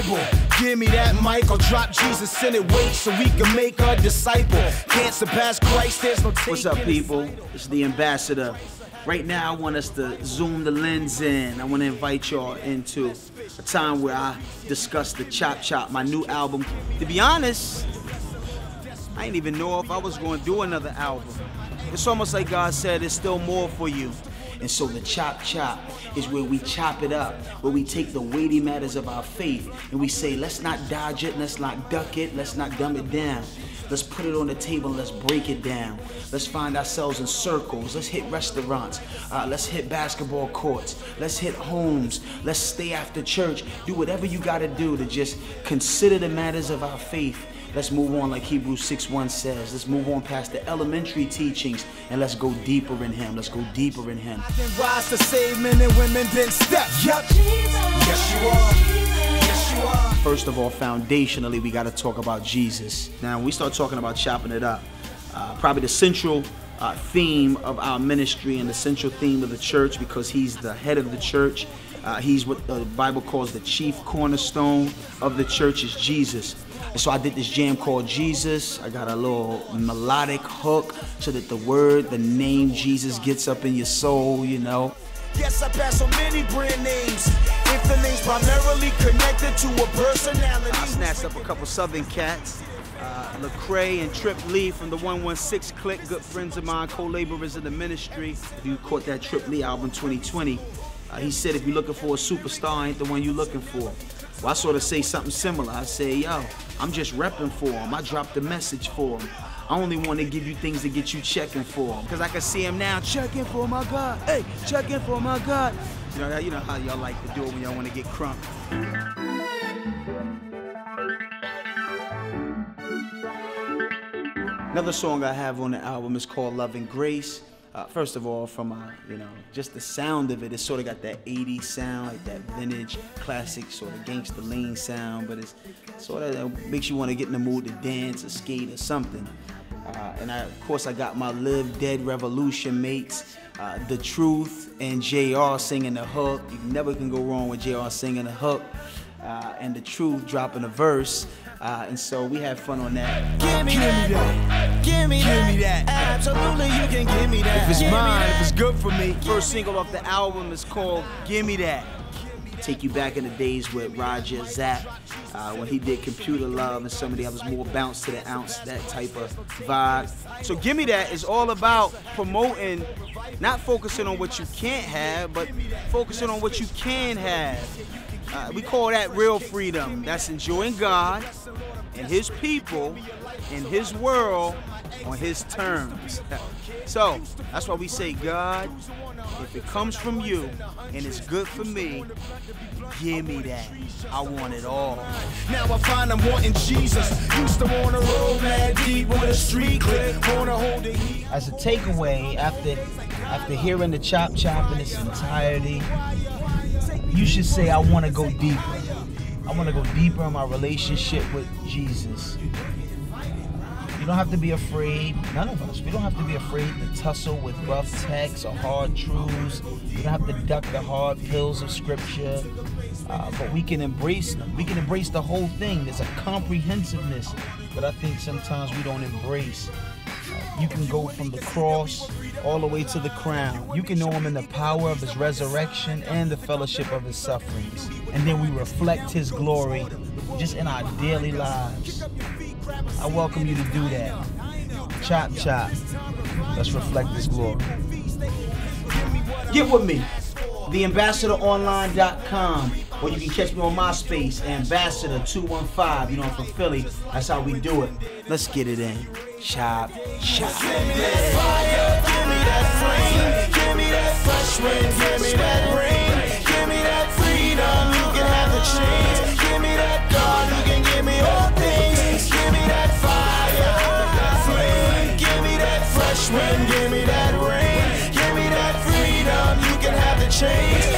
Bible. Give me that mic, I'll drop Jesus in it. Wait so we can make a disciple. Can't surpass Christ, there's no taking. What's up, people? It's the Ambassador. Right now, I want us to zoom the lens in. I want to invite y'all into a time where I discuss the Chop, my new album. To be honest, I didn't even know if I was going to do another album. It's almost like God said, there's still more for you. And so the Chop is where we chop it up, where we take the weighty matters of our faith and we say, let's not dodge it, let's not duck it, let's not dumb it down. Let's put it on the table and let's break it down. Let's find ourselves in circles. Let's hit restaurants. Let's hit basketball courts. Let's hit homes. Let's stay after church. Do whatever you got to do to just consider the matters of our faith. Let's move on like Hebrews 6:1 says. Let's move on past the elementary teachings and let's go deeper in Him. Let's go deeper in Him. I can rise to save men and women, then step. Yup. Yes, you are. Yes, you are. First of all, foundationally, we got to talk about Jesus. Now, when we start talking about chopping it up, probably the central theme of our ministry and the central theme of the church, because He's the head of the church. He's what the Bible calls the chief cornerstone of the church, is Jesus. And so I did this jam called Jesus. I got a little melodic hook so that the word, the name Jesus gets up in your soul, you know. Yes, I pass on many brand names. If the name's primarily connected to a personality. I snatched up a couple Southern cats. Lecrae and Trip Lee from the 116 Click, good friends of mine, co-laborers in the ministry. If you caught that Trip Lee album 2020, he said if you're looking for a superstar, ain't the one you're looking for. Well, I sort of say something similar. I say, yo, I'm just repping for him. I dropped the message for him. I only want to give you things to get you checking for him. Because I can see him now, checking for my God. Hey, checking for my God. You know how y'all like to do it when y'all want to get crunk. Another song I have on the album is called Love and Grace. First of all, from just the sound of it, it's sort of got that 80s sound, like that vintage, classic sort of gangsta lean sound, but it's sort of makes you want to get in the mood to dance or skate or something. And of course, I got my Live Dead Revolution mates, The Truth and JR singing the hook. You never can go wrong with JR singing the hook and The Truth dropping a verse. And so we had fun on that. Give me that. Give me that. Absolutely, you can give me that. If it's mine, if it's good for me. First single off the album is called Gimme Dat. Take you back in the days with Roger Zapp, when he did Computer Love and some of the others, more bounce to the ounce, that type of vibe. So Gimme Dat is all about promoting, not focusing on what you can't have, but focusing on what you can have. We call that real freedom. That's enjoying God and His people in His world on His terms. So that's why we say, God, if it comes from you and it's good for me, give me that. I want it all. Now I find I'm wanting Jesus. Used to wanna roll mad deep with a street clip. Wanna hold the heat. As a takeaway, after hearing the Chop in its entirety, you should say, I want to go deeper. I want to go deeper in my relationship with Jesus. You don't have to be afraid, none of us, we don't have to be afraid to tussle with rough texts or hard truths. You don't have to duck the hard pills of scripture, but we can embrace them. We can embrace the whole thing. There's a comprehensiveness that I think sometimes we don't embrace. You can go from the cross all the way to the crown. You can know Him in the power of His resurrection and the fellowship of His sufferings. And then we reflect His glory just in our daily lives. I welcome you to do that. Chop. Let's reflect His glory. Get with me. TheAmbassadorOnline.com, or you can catch me on MySpace, Ambassador215. You know, I'm from Philly. That's how we do it. Let's get it in. Chop. Give me that fire, give me that flame, give me that fresh wind, give me that rain, give me that freedom, you can have the chains, give me that God, you can give me all things, give me that fire, that flame, give me that fresh wind, give me that rain, give me that freedom, you can have the chains.